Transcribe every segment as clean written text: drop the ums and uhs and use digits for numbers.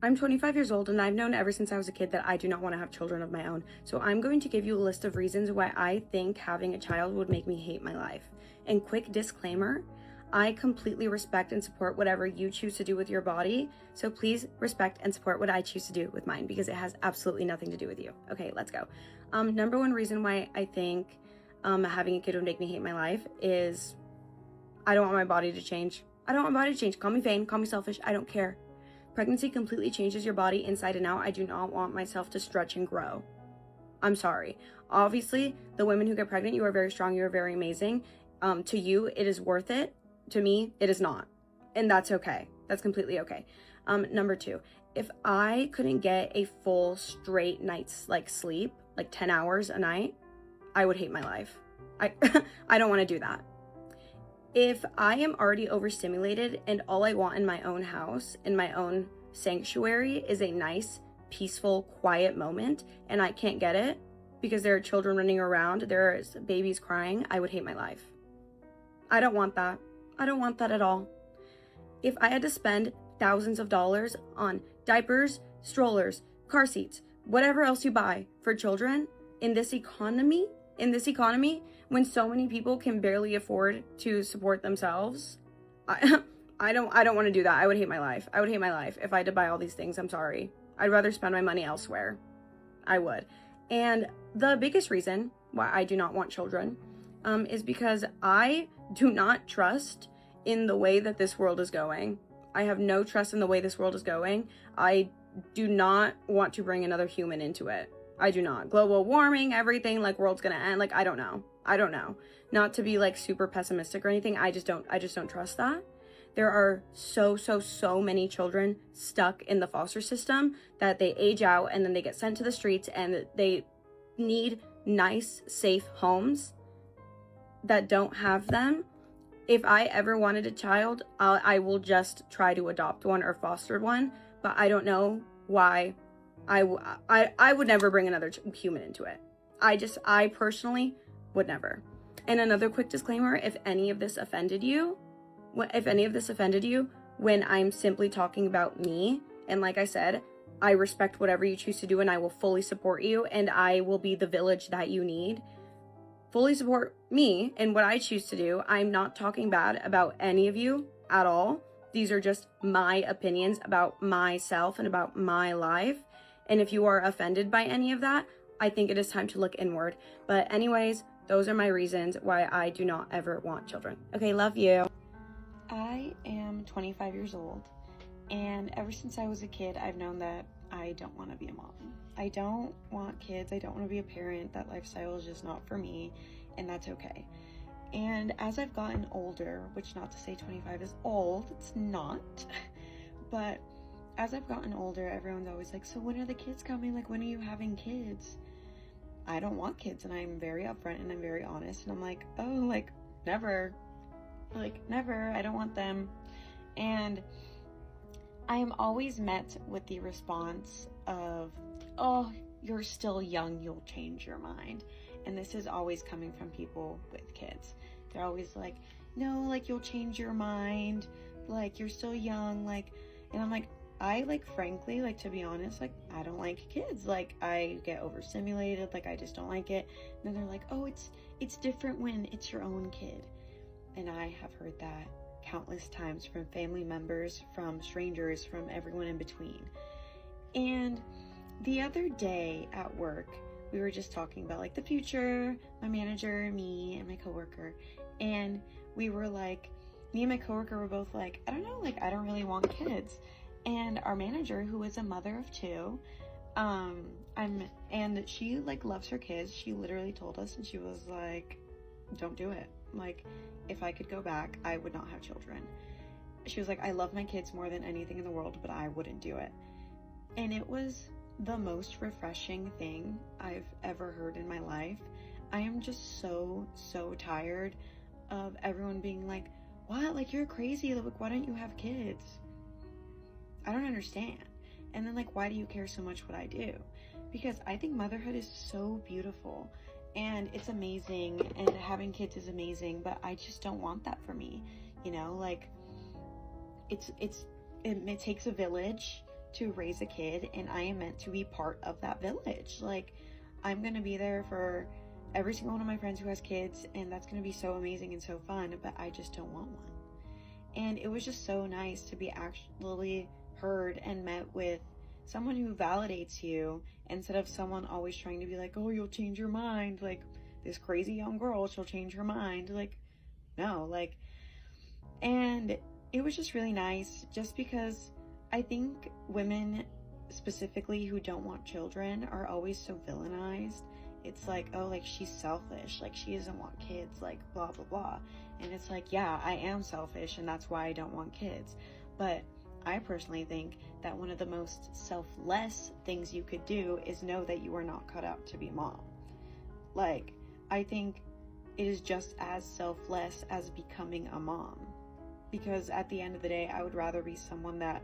I'm 25 years old and I've known ever since I was a kid that I do not want to have children of my own. So I'm going to give you a list of reasons why I think having a child would make me hate my life. And quick disclaimer, I completely respect and support whatever you choose to do with your body. So please respect and support what I choose to do with mine because it has absolutely nothing to do with you. Okay, let's go. Number one reason why I think having a kid would make me hate my life is I don't want my body to change. I don't want my body to change. Call me vain, call me selfish, I don't care. Pregnancy completely changes your body inside and out. I do not want myself to stretch and grow. I'm sorry. Obviously, the women who get pregnant, you are very strong, you are very amazing. To you, it is worth it. To me, it is not. And that's okay. That's completely okay. Number two, if I couldn't get a full straight night's sleep, 10 hours a night, I would hate my life. I don't want to do that. If I am already overstimulated and all I want in my own house, in my own sanctuary, is a nice, peaceful, quiet moment, and I can't get it because there are children running around, there's babies crying, I would hate my life. I don't want that. I don't want that at all. If I had to spend thousands of dollars on diapers, strollers, car seats, whatever else you buy for children in this economy, when so many people can barely afford to support themselves, I don't want to do that. I would hate my life. I would hate my life if I had to buy all these things. I'm sorry. I'd rather spend my money elsewhere. I would. And the biggest reason why I do not want children is because I do not trust in the way that this world is going. I have no trust in the way this world is going. I do not want to bring another human into it. I do not. Global warming, everything, world's gonna end. I don't know. Not to be super pessimistic or anything. I just don't trust that. There are so many children stuck in the foster system that they age out and then they get sent to the streets and they need nice, safe homes that don't have them. If I ever wanted a child, I will just try to adopt one or foster one, but I don't know why. I would never bring another human into it. I personally would never. And another quick disclaimer, if any of this offended you when I'm simply talking about me, and like I said, I respect whatever you choose to do and I will fully support you and I will be the village that you need. Fully support me and what I choose to do. I'm not talking bad about any of you at all. These are just my opinions about myself and about my life. And if you are offended by any of that, I think it is time to look inward. But anyways, those are my reasons why I do not ever want children. Okay, love you. I am 25 years old, and ever since I was a kid, I've known that I don't want to be a mom. I don't want kids. I don't want to be a parent. That lifestyle is just not for me, and that's okay. And as I've gotten older, which not to say 25 is old, it's not, but as I've gotten older, everyone's always like, so when are the kids coming? When are you having kids? I don't want kids, and I'm very upfront and I'm very honest, and I'm like, oh, never. Never. I don't want them. And I am always met with the response of, oh, you're still young, you'll change your mind. And this is always coming from people with kids. They're always like, no, you'll change your mind, you're still young, and I'm like, I frankly, to be honest, I don't like kids. I get overstimulated, I just don't like it. And then they're like, oh, it's different when it's your own kid. And I have heard that countless times from family members, from strangers, from everyone in between. And the other day at work, we were just talking about the future, my manager, me, and my coworker. And we were me and my coworker were both I don't know, I don't really want kids. And our manager, who is a mother of two, and she loves her kids. She literally told us, and she was like, don't do it. If I could go back, I would not have children. She was like, I love my kids more than anything in the world, but I wouldn't do it. And it was the most refreshing thing I've ever heard in my life. I am just so tired of everyone being like, what? You're crazy. Why don't you have kids? I don't understand. And then why do you care so much what I do? Because I think motherhood is so beautiful. And it's amazing, and having kids is amazing, but I just don't want that for me. It takes a village to raise a kid, and I am meant to be part of that village. Like, I'm gonna be there for every single one of my friends who has kids, and that's gonna be so amazing and so fun, but I just don't want one. And it was just so nice to be actually heard and met with someone who validates you instead of someone always trying to be like, oh, you'll change your mind. Like, this crazy young girl, she'll change her mind. Like, no, like, and it was just really nice just because I think women specifically who don't want children are always so villainized. It's like, oh, like, she's selfish, like, she doesn't want kids, like, blah, blah, blah. And it's like, yeah, I am selfish, and that's why I don't want kids. But I personally think that one of the most selfless things you could do is know that you are not cut out to be a mom. Like, I think it is just as selfless as becoming a mom. Because at the end of the day, I would rather be someone that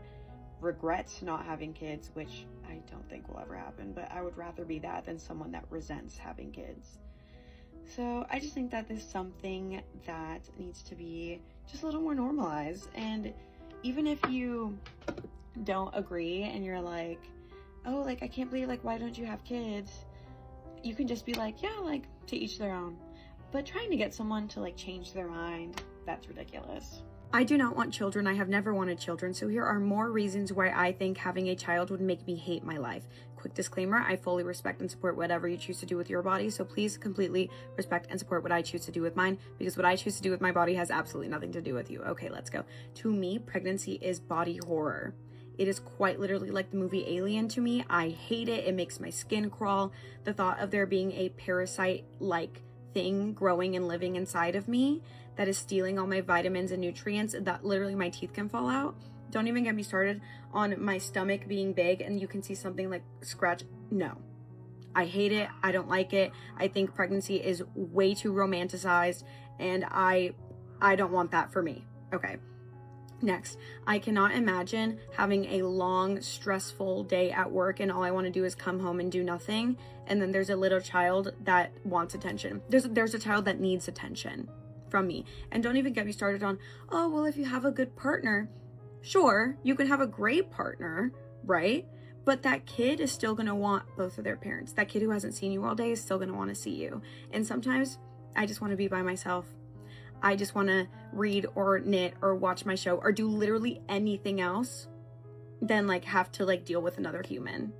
regrets not having kids, which I don't think will ever happen, but I would rather be that than someone that resents having kids. So I just think that this is something that needs to be just a little more normalized. And even if you don't agree and you're like, oh, like, I can't believe, like, why don't you have kids? You can just be like, yeah, like, to each their own. But trying to get someone to, like, change their mind, that's ridiculous. I do not want children. I have never wanted children. So here are more reasons why I think having a child would make me hate my life. Quick disclaimer, I fully respect and support whatever you choose to do with your body. So please completely respect and support what I choose to do with mine, because what I choose to do with my body has absolutely nothing to do with you. Okay, let's go. To me, pregnancy is body horror. It is quite literally like the movie Alien to me. I hate it. It makes my skin crawl. The thought of there being a parasite-like thing growing and living inside of me that is stealing all my vitamins and nutrients that literally my teeth can fall out. Don't even get me started on my stomach being big and you can see something like scratch. No, I hate it. I don't like it. I think pregnancy is way too romanticized, and I don't want that for me. Okay. Next, I cannot imagine having a long, stressful day at work and all I want to do is come home and do nothing. And then there's a little child that wants attention. There's a child that needs attention from me. And don't even get me started on, oh, well, if you have a good partner, sure, you can have a great partner, right? But that kid is still going to want both of their parents. That kid who hasn't seen you all day is still going to want to see you. And sometimes I just want to be by myself. I just want to read or knit or watch my show or do literally anything else than like have to like deal with another human.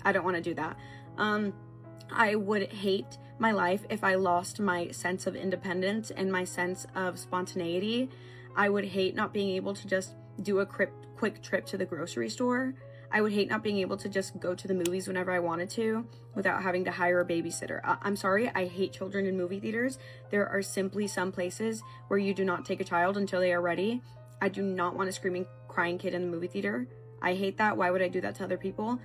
I don't want to do that. I would hate my life if I lost my sense of independence and my sense of spontaneity. I would hate not being able to just do a quick trip to the grocery store. I would hate not being able to just go to the movies whenever I wanted to without having to hire a babysitter. I'm sorry, I hate children in movie theaters. There are simply some places where you do not take a child until they are ready. I do not want a screaming, crying kid in the movie theater. I hate that. Why would I do that to other people?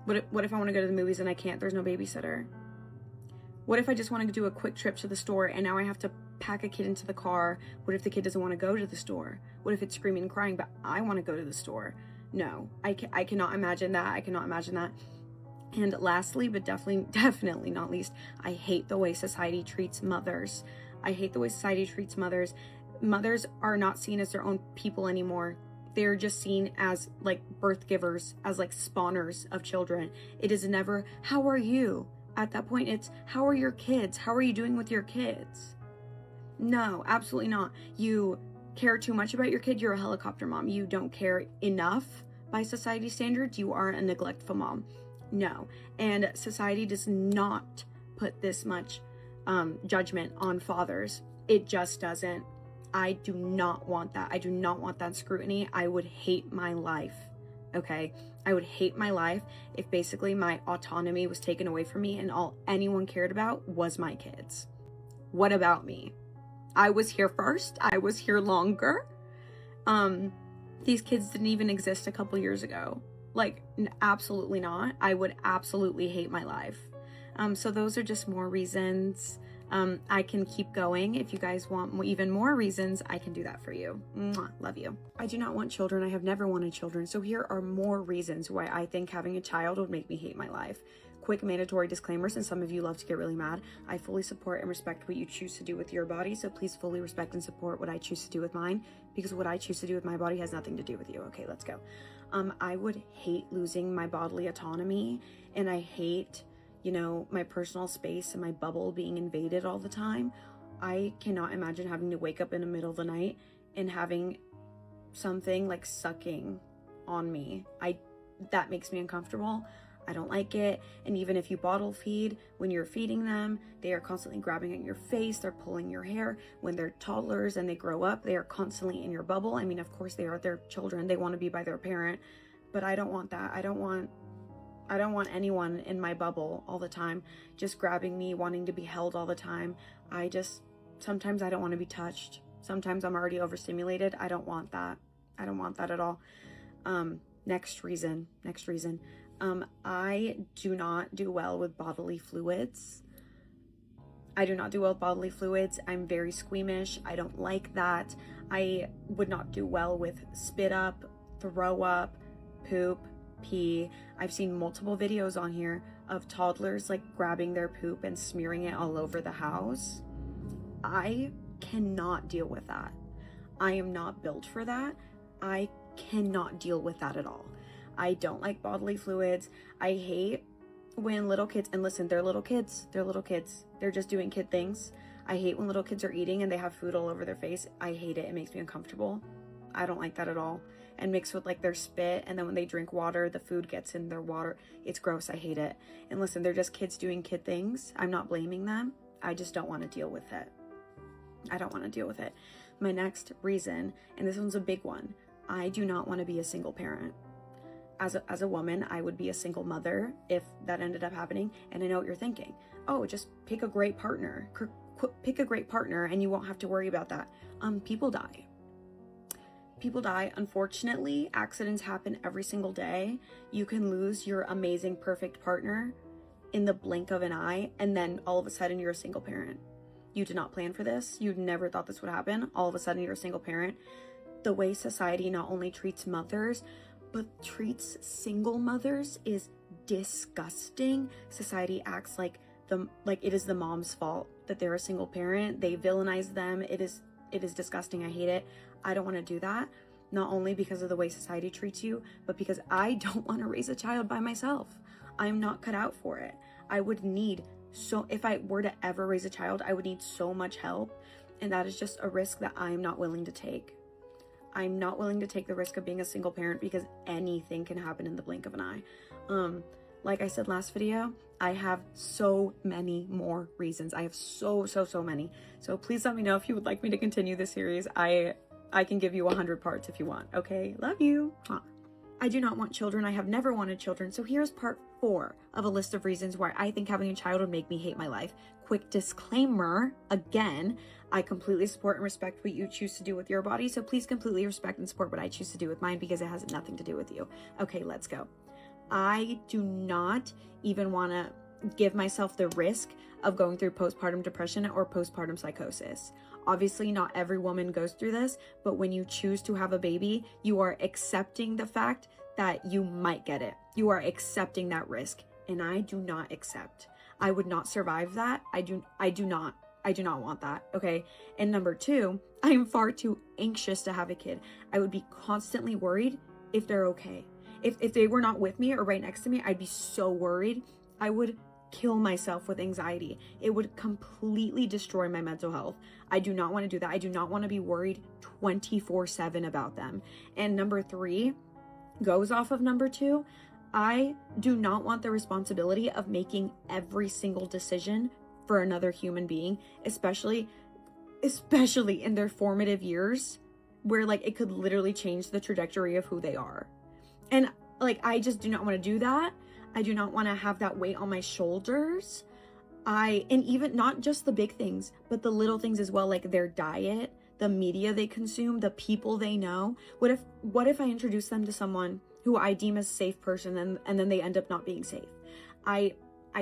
What if I want to go to the movies and I can't? There's no babysitter. What if I just want to do a quick trip to the store and now I have to pack a kid into the car? What if the kid doesn't want to go to the store? What if it's screaming and crying, but I want to go to the store? No, I cannot imagine that. I cannot imagine that. And lastly, but definitely not least, I hate the way society treats mothers. I hate the way society treats mothers. Mothers are not seen as their own people anymore. They're just seen as like birth givers, as like spawners of children. It is never, how are you? At that point, it's, how are your kids? How are you doing with your kids? No, absolutely not. You care too much about your kid, you're a helicopter mom. You don't care enough by society standards, you are a neglectful mom. No. And society does not put this much judgment on fathers. It just doesn't. I do not want that. I do not want that scrutiny. I would hate my life. Okay? I would hate my life if basically my autonomy was taken away from me and all anyone cared about was my kids. What about me? I was here first. I was here longer. These kids didn't even exist a couple years ago. Like, absolutely not. I would absolutely hate my life. So those are just more reasons. I can keep going. If you guys want even more reasons, I can do that for you. Mwah, love you. I do not want children. I have never wanted children. So here are more reasons why I think having a child would make me hate my life. Quick mandatory disclaimer, since some of you love to get really mad. I fully support and respect what you choose to do with your body, so please fully respect and support what I choose to do with mine, because what I choose to do with my body has nothing to do with you. Okay, let's go. I would hate losing my bodily autonomy, and I hate, my personal space and my bubble being invaded all the time. I cannot imagine having to wake up in the middle of the night and having something like sucking on me. That makes me uncomfortable. I don't like it. And even if you bottle feed, when you're feeding them, they are constantly grabbing at your face, they're pulling your hair. When they're toddlers and they grow up, they are constantly in your bubble. I mean, of course they are their children, they want to be by their parent, but I don't want that. I don't want anyone in my bubble all the time, just grabbing me, wanting to be held all the time. Sometimes I don't want to be touched. Sometimes I'm already overstimulated. I don't want that. I don't want that at all. Next reason. I do not do well with bodily fluids. I'm very squeamish. I don't like that. I would not do well with spit up, throw up, poop, pee. I've seen multiple videos on here of toddlers like grabbing their poop and smearing it all over the house. I cannot deal with that. I am not built for that. I cannot deal with that at all. I don't like bodily fluids. I hate when little kids, and listen, they're little kids. They're just doing kid things. I hate when little kids are eating and they have food all over their face. I hate it. It makes me uncomfortable. I don't like that at all. And mixed with like their spit, and then when they drink water, the food gets in their water. It's gross. I hate it. And listen, they're just kids doing kid things. I'm not blaming them. I just don't want to deal with it. My next reason, and this one's a big one, I do not want to be a single parent. As a woman, I would be a single mother if that ended up happening. And I know what you're thinking. Oh, just pick a great partner. And you won't have to worry about that. People die. Unfortunately, accidents happen every single day. You can lose your amazing, perfect partner in the blink of an eye, and then all of a sudden you're a single parent. You did not plan for this. You never thought this would happen. All of a sudden you're a single parent. The way society not only treats mothers, but treats single mothers is disgusting. Society acts like it is the mom's fault that they're a single parent. They villainize them. It is disgusting. I hate it. I don't want to do that. Not only because of the way society treats you, but because I don't want to raise a child by myself. I'm not cut out for it. If I were to ever raise a child, I would need so much help. And that is just a risk that I'm not willing to take. I'm not willing to take the risk of being a single parent because anything can happen in the blink of an eye. Like I said last video, I have so many more reasons. I have so many. So please let me know if you would like me to continue this series. I can give you 100 parts if you want. Okay, love you. I do not want children. I have never wanted children. So here's part 4 of a list of reasons why I think having a child would make me hate my life. Quick disclaimer, again, I completely support and respect what you choose to do with your body. So please completely respect and support what I choose to do with mine because it has nothing to do with you. Okay, let's go. I do not even want to give myself the risk of going through postpartum depression or postpartum psychosis. Obviously, not every woman goes through this, but when you choose to have a baby, you are accepting the fact that you might get it. You are accepting that risk, and I do not accept. I would not survive that. I do not want that, okay? And number 2, I am far too anxious to have a kid. I would be constantly worried if they're okay. If they were not with me or right next to me, I'd be so worried. I would kill myself with anxiety. It would completely destroy my mental health. I do not want to do that. I do not want to be worried 24/7 about them. And number 3 goes off of number 2. I do not want the responsibility of making every single decision for another human being, especially in their formative years where like it could literally change the trajectory of who they are. And like, I just do not want to do that. I do not want to have that weight on my shoulders. And even not just the big things, but the little things as well, like their diet, the media they consume, the people they know. What if I introduce them to someone who I deem as a safe person and then they end up not being safe? I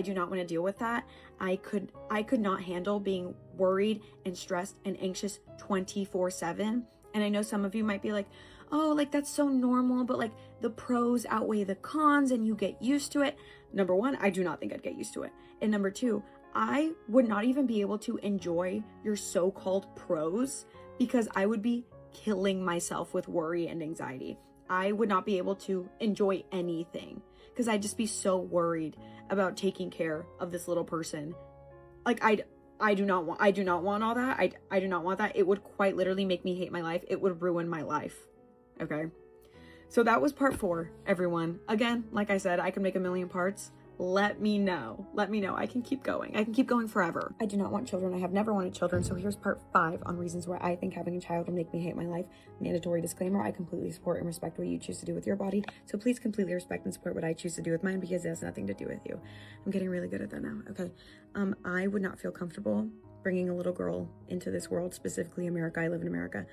do not want to deal with that. I could not handle being worried and stressed and anxious 24/7. And I know some of you might be like, oh, like that's so normal, but like the pros outweigh the cons and you get used to it. Number 1, I do not think I'd get used to it. And number 2, I would not even be able to enjoy your so-called pros because I would be killing myself with worry and anxiety. I would not be able to enjoy anything because I'd just be so worried about taking care of this little person. Like I do not want all that. I do not want that. It would quite literally make me hate my life. It would ruin my life. Okay. So that was part 4, everyone. Again, like I said, I could make a million parts. Let me know. Let me know. I can keep going. I can keep going forever. I do not want children. I have never wanted children. So here's part 5 on reasons why I think having a child will make me hate my life. Mandatory disclaimer. I completely support and respect what you choose to do with your body. So please completely respect and support what I choose to do with mine because it has nothing to do with you. I'm getting really good at that now. Okay. I would not feel comfortable bringing a little girl into this world, specifically America. I live in America.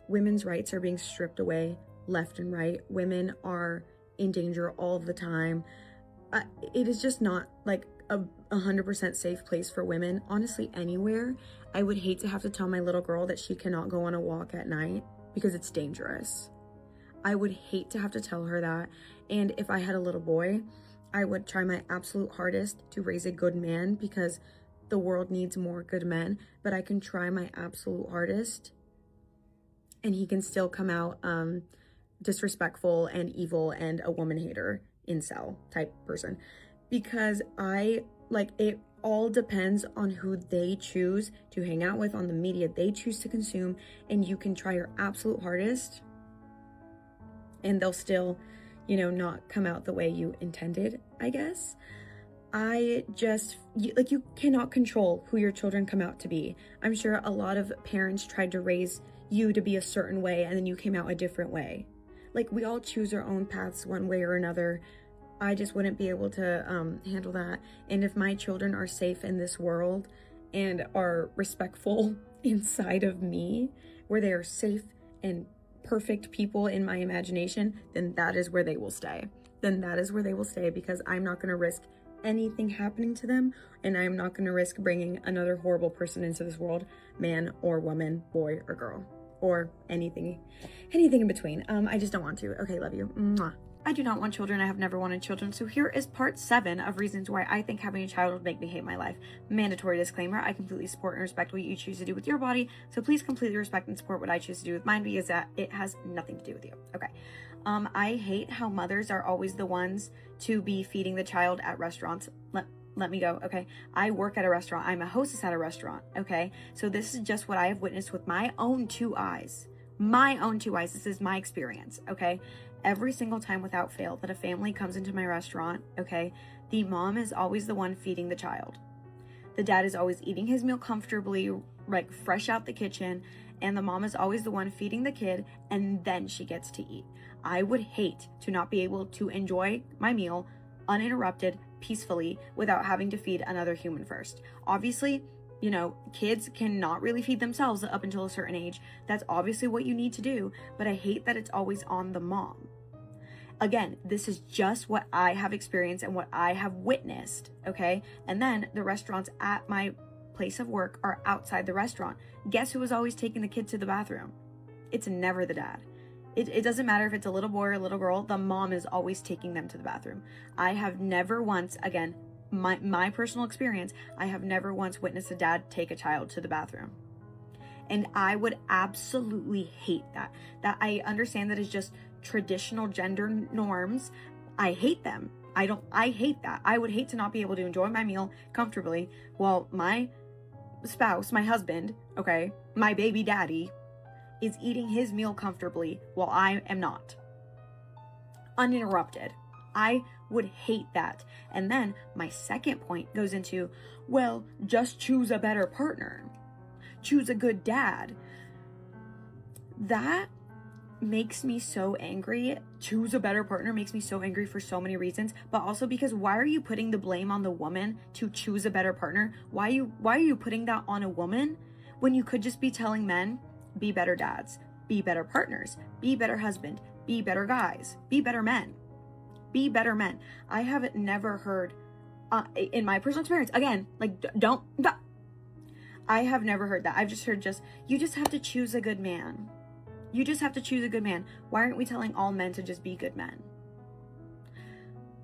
Women's rights are being stripped away left and right. Women are in danger all the time. It is just not like a 100% safe place for women. Honestly, anywhere. I would hate to have to tell my little girl that she cannot go on a walk at night because it's dangerous. I would hate to have to tell her that. And if I had a little boy, I would try my absolute hardest to raise a good man because the world needs more good men, but I can try my absolute hardest and he can still come out disrespectful and evil and a woman hater, incel type person, because it all depends on who they choose to hang out with, on the media they choose to consume, and you can try your absolute hardest and they'll still, not come out the way you intended, I guess. You cannot control who your children come out to be. I'm sure a lot of parents tried to raise you to be a certain way and then you came out a different way. Like, we all choose our own paths one way or another. I just wouldn't be able to handle that. And if my children are safe in this world and are respectful inside of me, where they are safe and perfect people in my imagination, then that is where they will stay. Because I'm not going to risk anything happening to them, and I'm not going to risk bringing another horrible person into this world, man or woman, boy or girl, or anything in between. I just don't want to. Okay, love you. Mwah. I do not want children. I have never wanted children. So here is part 7 of reasons why I think having a child would make me hate my life. Mandatory disclaimer. I completely support and respect what you choose to do with your body. So please completely respect and support what I choose to do with mine because it has nothing to do with you. Okay. I hate how mothers are always the ones to be feeding the child at restaurants. Let me go. Okay. I work at a restaurant. I'm a hostess at a restaurant. Okay. So this is just what I have witnessed with my own 2 eyes. This is my experience. Okay. Every single time without fail that a family comes into my restaurant, okay, the mom is always the one feeding the child. The dad is always eating his meal comfortably, like fresh out the kitchen, and the mom is always the one feeding the kid, and then she gets to eat. I would hate to not be able to enjoy my meal uninterrupted, peacefully, without having to feed another human first. Obviously, kids cannot really feed themselves up until a certain age. That's obviously what you need to do, but I hate that it's always on the mom. Again, this is just what I have experienced and what I have witnessed, okay? And then the restaurants at my place of work are outside the restaurant. Guess who is always taking the kid to the bathroom? It's never the dad. It doesn't matter if it's a little boy or a little girl, the mom is always taking them to the bathroom. I have never once, again, my personal experience, I have never once witnessed a dad take a child to the bathroom. And I would absolutely hate that. That I understand that is just traditional gender norms. I hate them. I hate that. I would hate to not be able to enjoy my meal comfortably while my spouse, my husband, okay, my baby daddy is eating his meal comfortably while I am not. Uninterrupted. I would hate that. And then my second point goes into, well, just choose a better partner. Choose a good dad. That makes me so angry. Choose a better partner makes me so angry for so many reasons, but also because why are you putting the blame on the woman to choose a better partner? Why are you putting that on a woman when you could just be telling men, be better dads, be better partners, be better husband, be better guys, be better men. Be better men. I have never heard, in my personal experience, again, I have never heard that. I've just heard you just have to choose a good man. You just have to choose a good man. Why aren't we telling all men to just be good men?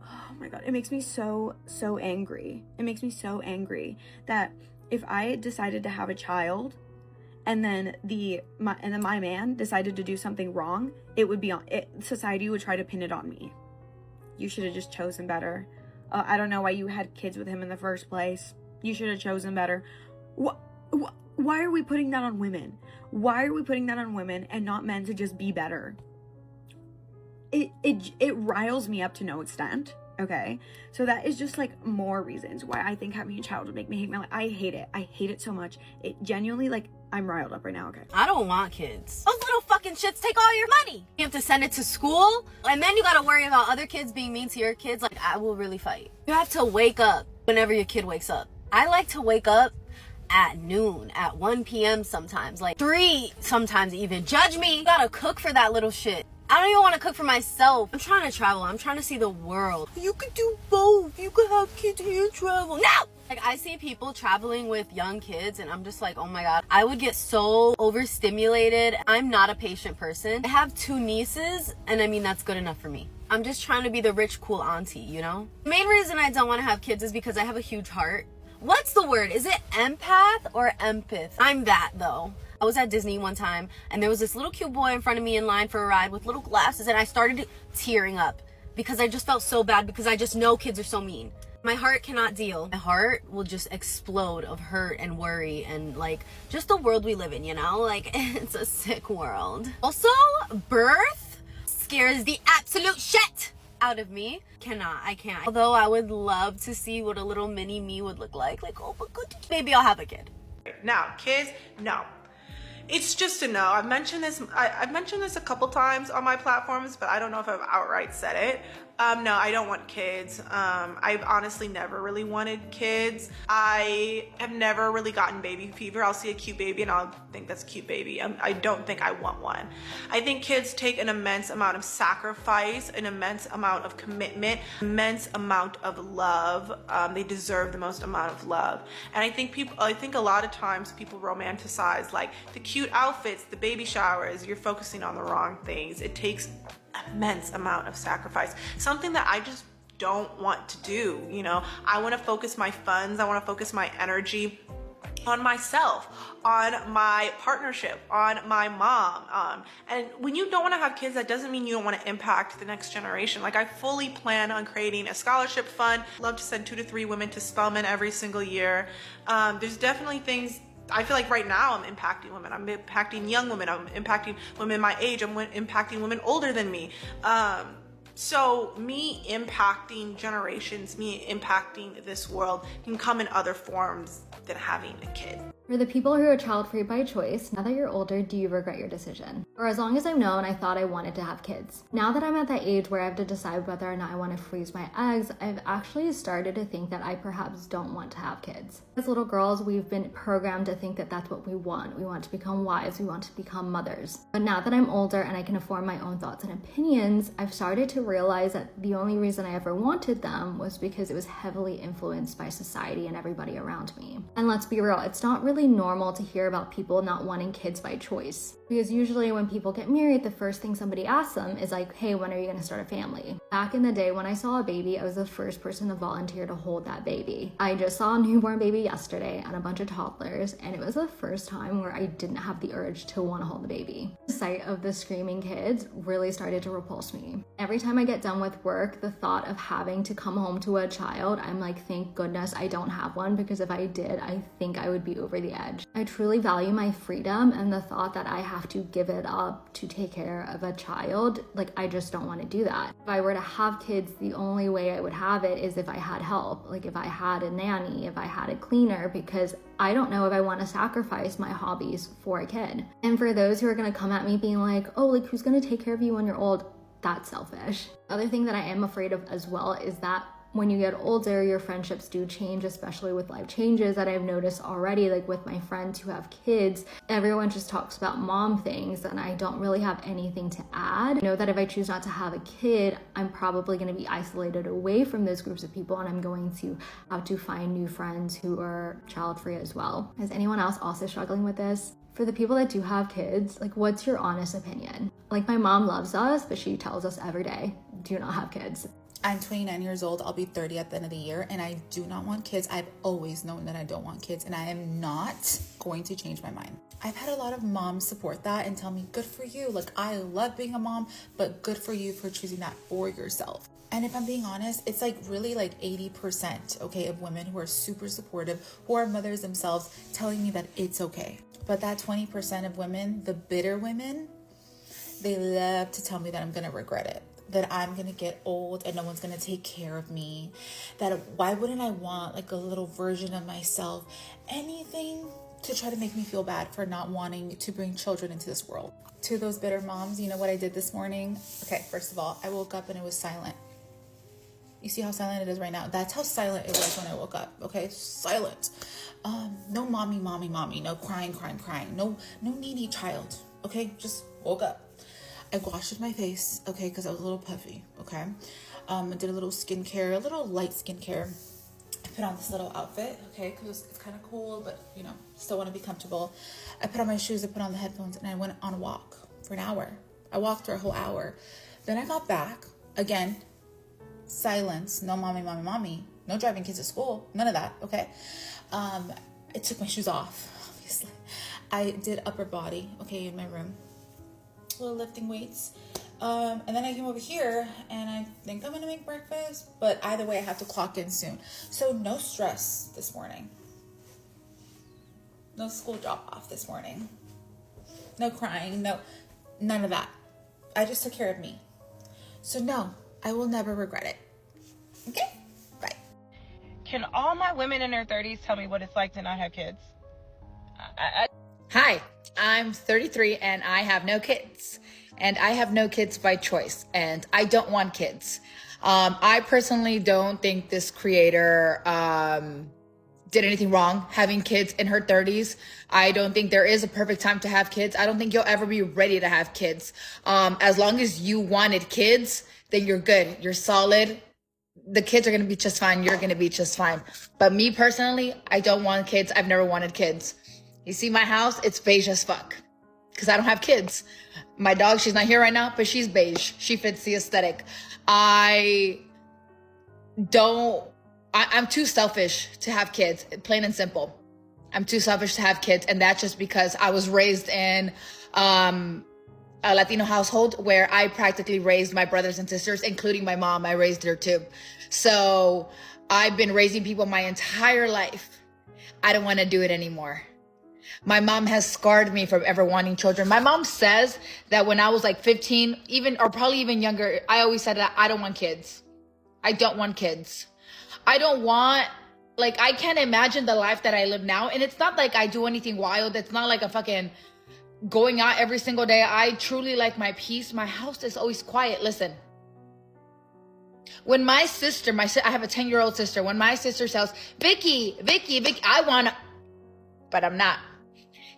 Oh my God, it makes me so angry. It makes me so angry that if I decided to have a child and then my man decided to do something wrong, it would be on it. Society would try to pin it on me. You should have just chosen better. I don't know why you had kids with him in the first place. You should have chosen better. Why are we putting that on women? Why are we putting that on women and not men to just be better? It riles me up to no extent. Okay, so that is just like more reasons why I think having a child would make me hate my life. I hate it so much. It genuinely, like, I'm riled up right now. Okay, I don't want kids. Those little fucking shits take all your money. You have to send it to school, and then you gotta worry about other kids being mean to your kids. Like, I will really fight. You have to wake up whenever your kid wakes up. I like to wake up at noon, at 1 p.m. sometimes, like 3 sometimes even. Judge me. You gotta cook for that little shit. I don't even want to cook for myself. I'm trying to travel. I'm trying to see the world. You could do both. You could have kids and travel. No! Like, I see people traveling with young kids and I'm just like, oh my God. I would get so overstimulated. I'm not a patient person. I have 2 nieces and I mean, that's good enough for me. I'm just trying to be the rich, cool auntie, you know? The main reason I don't want to have kids is because I have a huge heart. What's the word? Is it empath or empath? I'm that though. I was at Disney one time and there was this little cute boy in front of me in line for a ride with little glasses and I started tearing up because I just felt so bad because I just know kids are so mean. My heart cannot deal. My heart will just explode of hurt and worry and like just the world we live in, you know? Like, it's a sick world. Also, birth scares the absolute shit out of me. I can't. Although I would love to see what a little mini me would look like. Like, oh my God, maybe I'll have a kid. Now, kids, no. It's just a no. I've mentioned this a couple times on my platforms, but I don't know if I've outright said it. No, I don't want kids. I've honestly never really wanted kids. I have never really gotten baby fever. I'll see a cute baby and I'll think that's a cute baby. I don't think I want one. I think kids take an immense amount of sacrifice, an immense amount of commitment, immense amount of love. They deserve the most amount of love. And I think a lot of times people romanticize like the cute outfits, the baby showers. You're focusing on the wrong things. It takes immense amount of sacrifice, something that I just don't want to do. You know, I want to focus my funds, I want to focus my energy on myself, on my partnership, on my mom. And when you don't want to have kids, that doesn't mean you don't want to impact the next generation. Like, I fully plan on creating a scholarship fund. Love to send 2 to 3 women to Spelman every single year. There's definitely things. I feel like right now I'm impacting women. I'm impacting young women. I'm impacting women my age. I'm impacting women older than me. So me impacting generations, me impacting this world can come in other forms than having a kid. For the people who are child-free by choice, now that you're older, do you regret your decision? For as long as I've known, I thought I wanted to have kids. Now that I'm at that age where I have to decide whether or not I want to freeze my eggs, I've actually started to think that I perhaps don't want to have kids. As little girls, we've been programmed to think that that's what we want. We want to become wives, we want to become mothers. But now that I'm older and I can form my own thoughts and opinions, I've started to realize that the only reason I ever wanted them was because it was heavily influenced by society and everybody around me. And let's be real, it's not really normal to hear about people not wanting kids by choice. Because usually when people get married, the first thing somebody asks them is like, hey, when are you going to start a family? Back in the day when I saw a baby, I was the first person to volunteer to hold that baby. I just saw a newborn baby yesterday and a bunch of toddlers, and it was the first time where I didn't have the urge to want to hold the baby. The sight of the screaming kids really started to repulse me. Every time I get done with work, the thought of having to come home to a child, I'm like, thank goodness I don't have one, because if I did, I think I would be over the edge. I truly value my freedom, and the thought that I have to give it up to take care of a child, like, I just don't want to do that. If I were to have kids, the only way I would have it is if I had help, like if I had a nanny, if I had a cleaner, because I don't know if I want to sacrifice my hobbies for a kid. And for those who are going to come at me being like, oh, like, who's going to take care of you when you're old? That's selfish. The other thing that I am afraid of as well is that when you get older, your friendships do change, especially with life changes that I've noticed already, like with my friends who have kids. Everyone just talks about mom things, and I don't really have anything to add. I know that if I choose not to have a kid, I'm probably going to be isolated away from those groups of people, and I'm going to have to find new friends who are child-free as well. Is anyone else also struggling with this? For the people that do have kids, like, what's your honest opinion? Like, my mom loves us, but she tells us every day, do not have kids. I'm 29 years old. I'll be 30 at the end of the year, and I do not want kids. I've always known that I don't want kids, and I am not going to change my mind. I've had a lot of moms support that and tell me, good for you. Like, I love being a mom, but good for you for choosing that for yourself. And if I'm being honest, it's like really like 80%, okay, of women who are super supportive, who are mothers themselves, telling me that it's okay. But that 20% of women, the bitter women, they love to tell me that I'm going to regret it, that I'm going to get old and no one's going to take care of me, that why wouldn't I want like a little version of myself, anything to try to make me feel bad for not wanting to bring children into this world. To those bitter moms, you know what I did this morning? Okay, first of all, I woke up and it was silent. You see how silent it is right now? That's how silent it was when I woke up, okay? Silent. No mommy, no crying. No needy child, okay? Just woke up. I washed my face, okay, because I was a little puffy, okay? I did a little skincare, a little light skincare. I put on this little outfit, okay, because it's kind of cold, but, you know, still want to be comfortable. I put on my shoes, I put on the headphones, and I went on a walk for an hour. I walked for a whole hour. Then I got back, again, silence, no mommy, no driving kids to school, none of that, okay? I took my shoes off, obviously. I did upper body, okay, in my room. Little lifting weights. And then I came over here and I think I'm gonna make breakfast, but either way I have to clock in soon. So no stress this morning. No school drop off this morning. No crying, none of that. I just took care of me. So no, I will never regret it. Okay? Bye. Can all my women in their 30s tell me what it's like to not have kids? Hi, I'm 33 and I have no kids. And I have no kids by choice. And I don't want kids. I personally don't think this creator did anything wrong having kids in her 30s. I don't think there is a perfect time to have kids. I don't think you'll ever be ready to have kids. As long as you wanted kids, then you're good. You're solid. The kids are going to be just fine. You're going to be just fine. But me personally, I don't want kids. I've never wanted kids. You see my house? It's beige as fuck because I don't have kids. My dog, she's not here right now, but she's beige. She fits the aesthetic. I'm too selfish to have kids, plain and simple. I'm too selfish to have kids. And that's just because I was raised in a Latino household where I practically raised my brothers and sisters, including my mom. I raised her too. So I've been raising people my entire life. I don't want to do it anymore. My mom has scarred me from ever wanting children. My mom says that when I was like 15, or probably even younger, I always said that I don't want kids. I don't want kids. I can't imagine the life that I live now. And it's not like I do anything wild. It's not like a fucking going out every single day. I truly like my peace. My house is always quiet. Listen, when my sister, I have a 10-year-old sister. When my sister says, Vicky, I want to, but I'm not.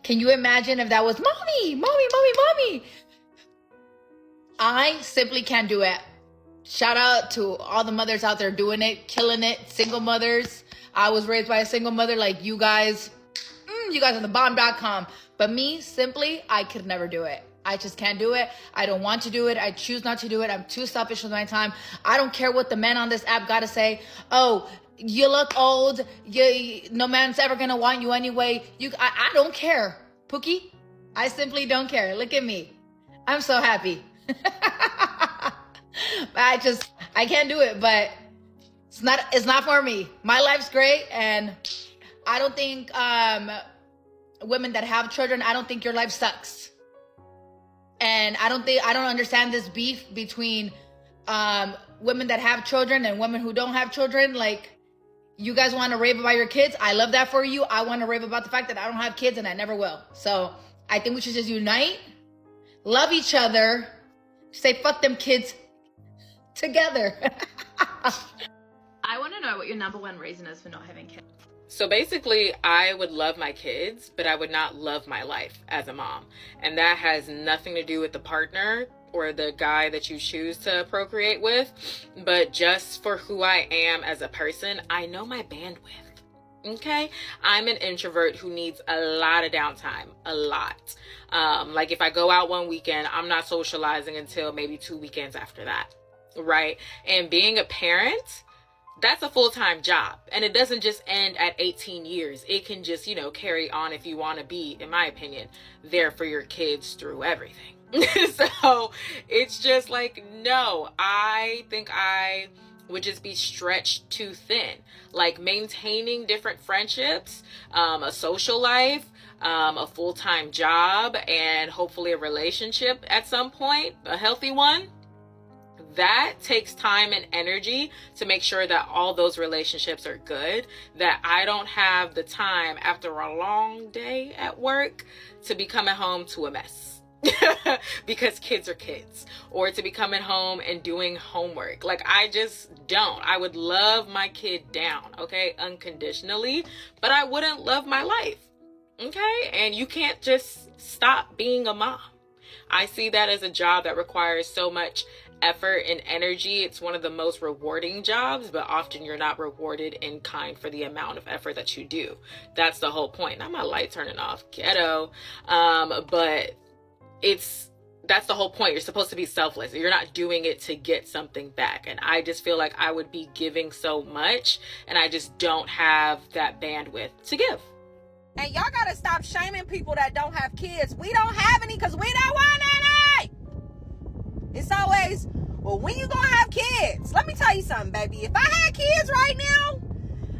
Can you imagine if that was mommy? I simply can't do it. Shout out to all the mothers out there doing it, killing it, single mothers. I was raised by a single mother like you guys. You guys are the bomb.com. But me, simply, I could never do it. I just can't do it. I don't want to do it. I choose not to do it. I'm too selfish with my time. I don't care what the men on this app got to say. Oh, you look old. No man's ever going to want you anyway. I don't care. Pookie, I simply don't care. Look at me. I'm so happy. I can't do it, but it's not for me. My life's great, and I don't think women that have children, I don't think your life sucks. And I don't understand this beef between women that have children and women who don't have children. Like, you guys want to rave about your kids. I love that for you. I want to rave about the fact that I don't have kids and I never will. So I think we should just unite, love each other, say fuck them kids together. I want to know what your number one reason is for not having kids. So basically, I would love my kids, but I would not love my life as a mom. And that has nothing to do with the partner or the guy that you choose to procreate with, but just for who I am as a person. I know my bandwidth, okay? I'm an introvert who needs a lot of downtime, a lot. Like if I go out one weekend, I'm not socializing until maybe 2 weekends after that. right? And being a parent, that's a full-time job, and it doesn't just end at 18 years. It can just, carry on if you want to be, in my opinion, there for your kids through everything. So it's just like, no, I think I would just be stretched too thin. Like maintaining different friendships, a social life, a full-time job, and hopefully a relationship at some point, a healthy one. That takes time and energy to make sure that all those relationships are good, that I don't have the time after a long day at work to be coming home to a mess because kids are kids, or to be coming home and doing homework. Like, I just don't. I would love my kid down, okay, unconditionally, but I wouldn't love my life, okay? And you can't just stop being a mom. I see that as a job that requires so much effort and energy. It's one of the most rewarding jobs, but often you're not rewarded in kind for the amount of effort that you do. That's the whole point. Now my light turning off, ghetto. But that's the whole point. You're supposed to be selfless. You're not doing it to get something back. And I just feel like I would be giving so much, and I just don't have that bandwidth to give. And y'all gotta stop shaming people that don't have kids. We don't have any because we don't want any. It's always, well, when you gonna have kids? Let me tell you something, baby. If I had kids right now,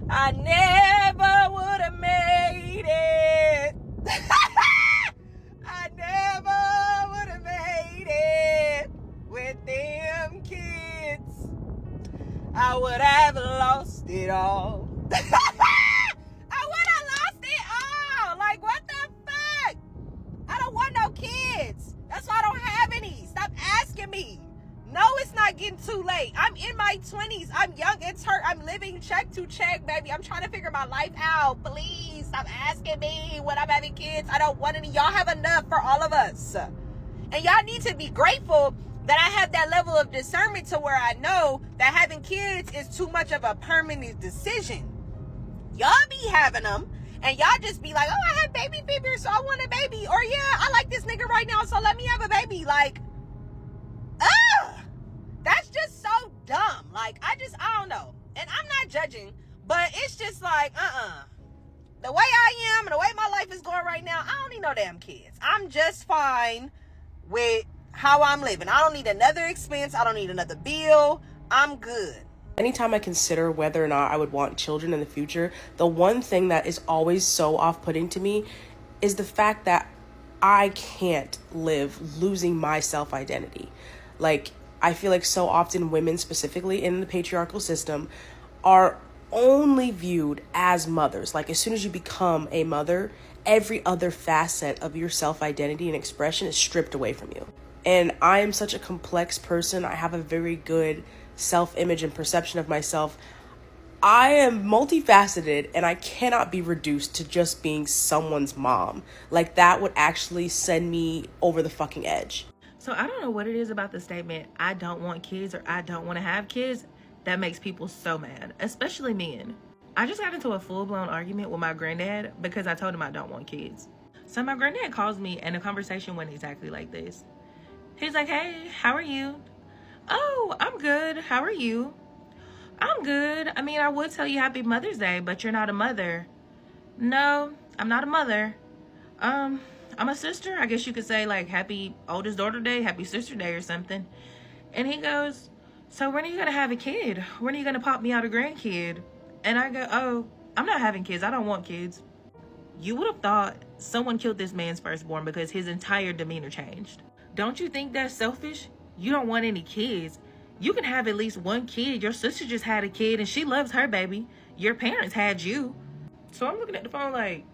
I never would have made it. I never would have made it with them kids. I would have lost it all. I would have lost it all. Like, what the fuck? I don't want no kids. That's why I don't have any. Stop asking me. No, it's not getting too late. I'm in my 20s. I'm young. It's hurt. I'm living check to check, baby. I'm trying to figure my life out. Please stop asking me when I'm having kids. I don't want any. Y'all have enough for all of us. And y'all need to be grateful that I have that level of discernment to where I know that having kids is too much of a permanent decision. Y'all be having them. And y'all just be like, oh, I have baby fever, so I want a baby. Or, yeah, I like this nigga right now, so let me have a baby. Like, that's just so dumb. Like, I don't know. And I'm not judging, but it's just like, the way I am and the way my life is going right now, I don't need no damn kids. I'm just fine with how I'm living. I don't need another expense. I don't need another bill. I'm good. Anytime I consider whether or not I would want children in the future, the one thing that is always so off-putting to me is the fact that I can't live losing my self-identity. Like, I feel like so often women, specifically in the patriarchal system, are only viewed as mothers. Like, as soon as you become a mother, every other facet of your self-identity and expression is stripped away from you. And I am such a complex person. I have a very good self-image and perception of myself. I am multifaceted, and I cannot be reduced to just being someone's mom. Like, that would actually send me over the fucking edge. So I don't know what it is about the statement, I don't want kids or I don't want to have kids, that makes people so mad, especially men. I just got into a full-blown argument with my granddad because I told him I don't want kids. So my granddad calls me, and the conversation went exactly like this. He's like, hey, how are you? Oh, I'm good. How are you? I'm good. I mean, I would tell you happy Mother's Day, but you're not a mother. No, I'm not a mother. I'm a sister. I guess you could say like happy oldest daughter day, happy sister day or something. And he goes, so when are you going to have a kid? When are you going to pop me out a grandkid? And I go, oh, I'm not having kids. I don't want kids. You would have thought someone killed this man's firstborn because his entire demeanor changed. Don't you think that's selfish? You don't want any kids. You can have at least one kid. Your sister just had a kid and she loves her baby. Your parents had you. So I'm looking at the phone like,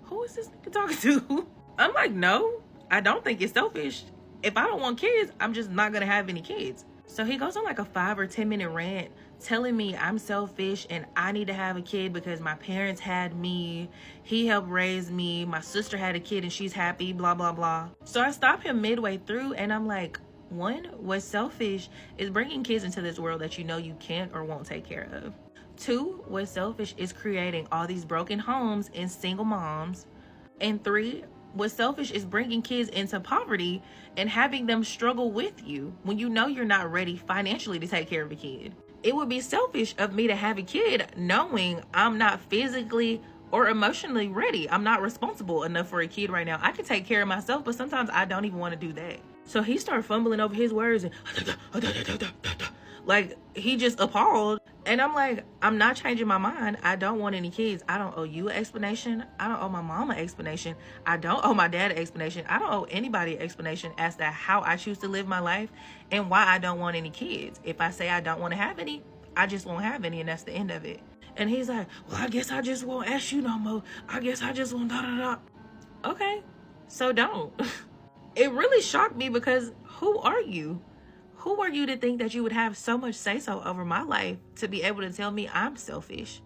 who is this nigga talking to? I'm like, no, I don't think it's selfish. If I don't want kids, I'm just not gonna have any kids. So he goes on like a 5 or 10 minute rant telling me I'm selfish and I need to have a kid because my parents had me. He helped raise me. My sister had a kid and she's happy, blah, blah, blah. So I stop him midway through and I'm like, one, what's selfish is bringing kids into this world that you know you can't or won't take care of. 2, what's selfish is creating all these broken homes and single moms. And 3, What's selfish is bringing kids into poverty and having them struggle with you when you know you're not ready financially to take care of a kid. It would be selfish of me to have a kid knowing I'm not physically or emotionally ready. I'm not responsible enough for a kid right now. I can take care of myself, but sometimes I don't even want to do that. So he started fumbling over his words and like he just appalled. And I'm like, I'm not changing my mind. I don't want any kids. I don't owe you an explanation. I don't owe my mom an explanation. I don't owe my dad an explanation. I don't owe anybody an explanation as to how I choose to live my life and why I don't want any kids. If I say I don't want to have any, I just won't have any, and that's the end of it. And he's like, well, I guess I just won't ask you no more. I guess I just won't da-da-da. Okay, so don't. It really shocked me because who are you? Who are you to think that you would have so much say-so over my life to be able to tell me I'm selfish?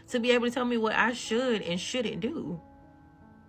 To be able to tell me what I should and shouldn't do?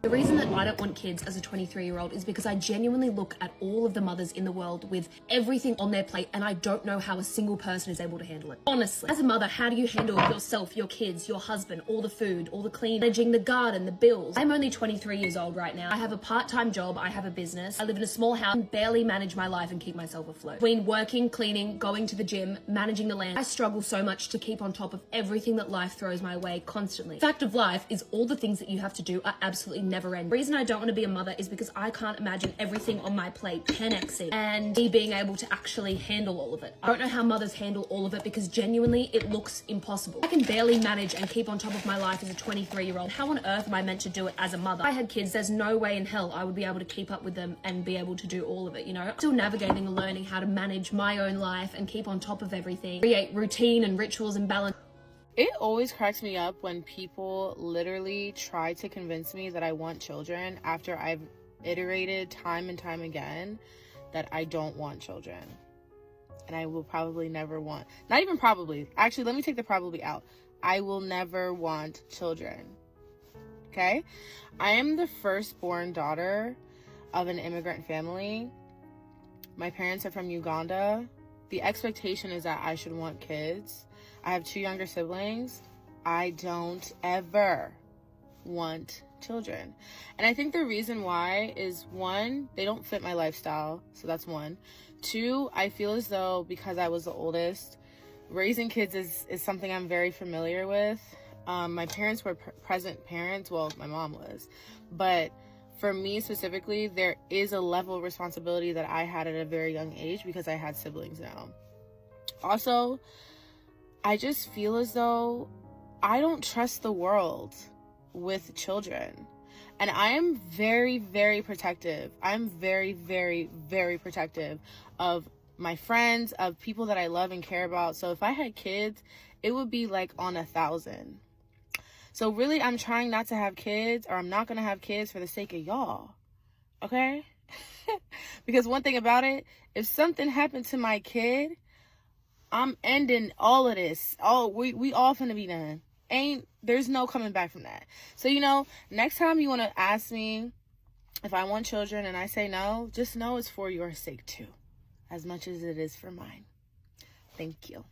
The reason that I don't want kids as a 23-year-old is because I genuinely look at all of the mothers in the world with everything on their plate, and I don't know how a single person is able to handle it. Honestly, as a mother, how do you handle yourself, your kids, your husband, all the food, all the cleaning, managing the garden, the bills? I'm only 23 years old right now. I have a part-time job, I have a business, I live in a small house and barely manage my life and keep myself afloat. Between working, cleaning, going to the gym, managing the land, I struggle so much to keep on top of everything that life throws my way constantly. Fact of life is all the things that you have to do are absolutely never end. The reason I don't want to be a mother is because I can't imagine everything on my plate 10xing and me being able to actually handle all of it. I don't know how mothers handle all of it because genuinely it looks impossible. I can barely manage and keep on top of my life as a 23-year-old. How on earth am I meant to do it as a mother? If I had kids, there's no way in hell I would be able to keep up with them and be able to do all of it, you know? I'm still navigating and learning how to manage my own life and keep on top of everything, create routine and rituals and balance. It always cracks me up when people literally try to convince me that I want children after I've iterated time and time again that I don't want children. And I will probably never want, not even probably, actually let me take the probably out. I will never want children. Okay? I am the firstborn daughter of an immigrant family. My parents are from Uganda. The expectation is that I should want kids. I have 2 younger siblings. I don't ever want children. And I think the reason why is 1, they don't fit my lifestyle. So that's 1. 2, I feel as though because I was the oldest, raising kids is something I'm very familiar with. My parents were present parents. Well, my mom was. But for me specifically, there is a level of responsibility that I had at a very young age because I had siblings now. Also, I just feel as though I don't trust the world with children. And I am very, very protective. I'm very, very, very protective of my friends, of people that I love and care about. So if I had kids, it would be like on 1,000. So really, I'm trying not to have kids, or I'm not going to have kids for the sake of y'all. Okay? Because one thing about it, if something happened to my kid, I'm ending all of this. We all finna be done. There's no coming back from that. So, you know, next time you want to ask me if I want children and I say no, just know it's for your sake too, as much as it is for mine. Thank you.